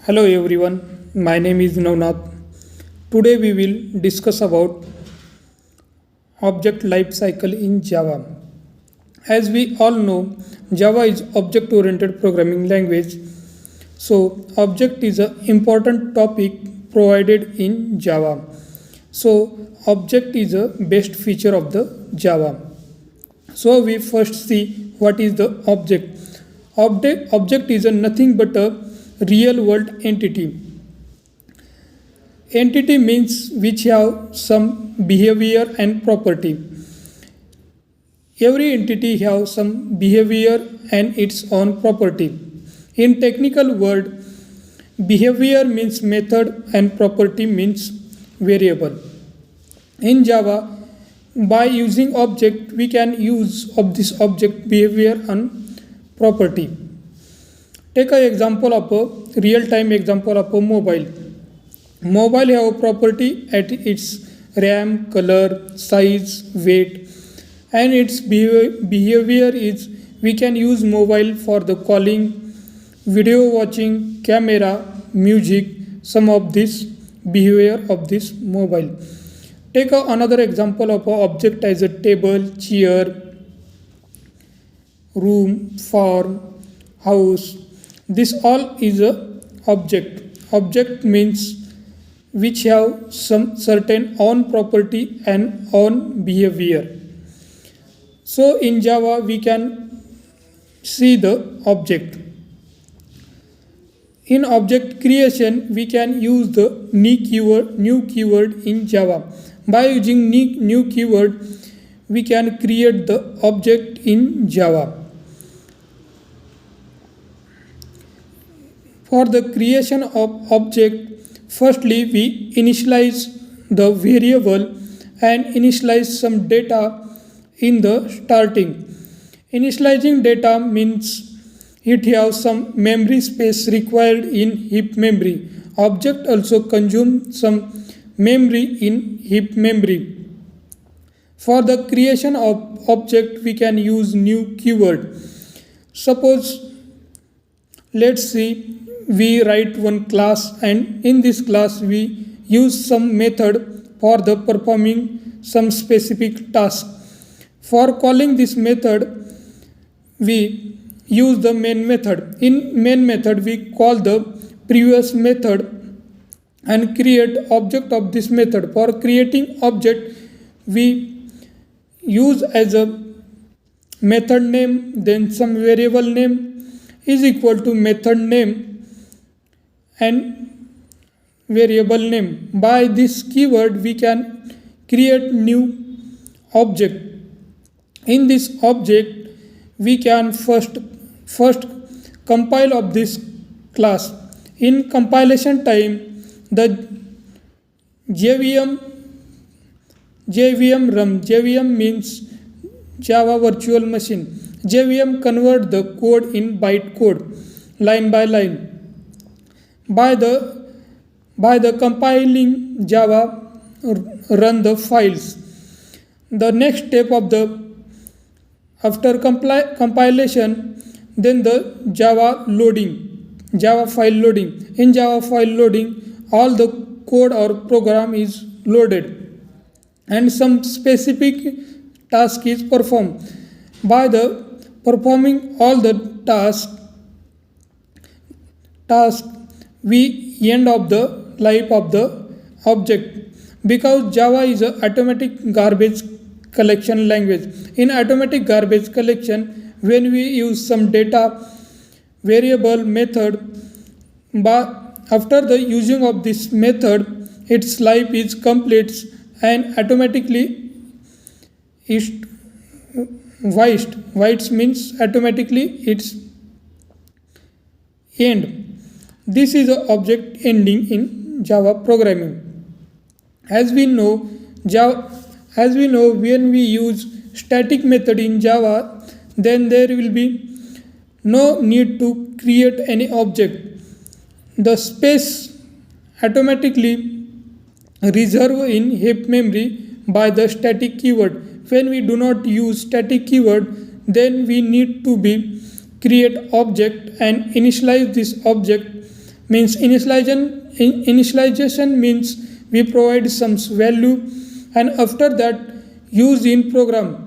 Hello everyone, my name is Navnath. Today we will discuss about object life cycle in Java. As we all know, Java is object oriented programming language. So object is an important topic provided in Java. So object is a best feature of the Java. So we first see what is the object. Object is a nothing but a real world entity. Entity means which have some behavior and property. Every entity have some behavior and its own property. In technical word, behavior means method and property means variable. In Java, by using object, we can use of this object behavior and property. Take an example of a real-time example of a mobile. Mobile have a property at its RAM, color, size, weight, and its behavior is we can use mobile for the calling, video watching, camera, music, some of this behavior of this mobile. Take another example of an object as a table, chair, room, farm, house. This all is a object. Object means which have some certain own property and own behavior. So in Java we can see the object. In object creation we can use the new keyword in Java. By using new keyword we can create the object in Java. For the creation of object, firstly we initialize the variable and initialize some data in the starting. Initializing data means it has some memory space required in heap memory. Object also consumes some memory in heap memory. For the creation of object we can use new keyword. Suppose let's see we write one class and in this class we use some method for the performing some specific task. For calling this method we use the main method. In main method we call the previous method and create object of this method. For creating object we use as a method name, then some variable name is equal to method name and variable name. By this keyword we can create new object. In this object we can first compile of this class. In compilation time the JVM run. JVM means Java Virtual Machine. JVM convert the code in byte code line by line. By the compiling Java run the files. The next step of the after compilation then the Java file loading. In Java file loading all the code or program is loaded and some specific task is performed. By the performing all the task we end of the life of the object. Because Java is an automatic garbage collection language. In automatic garbage collection when we use some data variable method, but after the using of this method its life is complete and automatically is Whites means automatically it's end. This is the object ending in Java programming. As we know when we use static method in Java then there will be no need to create any object. The space automatically reserved in heap memory by the static keyword. When we do not use static keyword then we need to be create object and initialize this object means initialization means we provide some value and after that use in program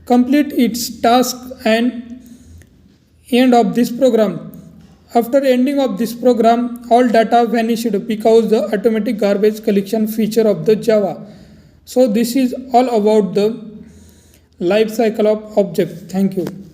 complete its task and end of this program. After ending of this program, all data vanished because the automatic garbage collection feature of the Java. So this is all about the life cycle of object. Thank you.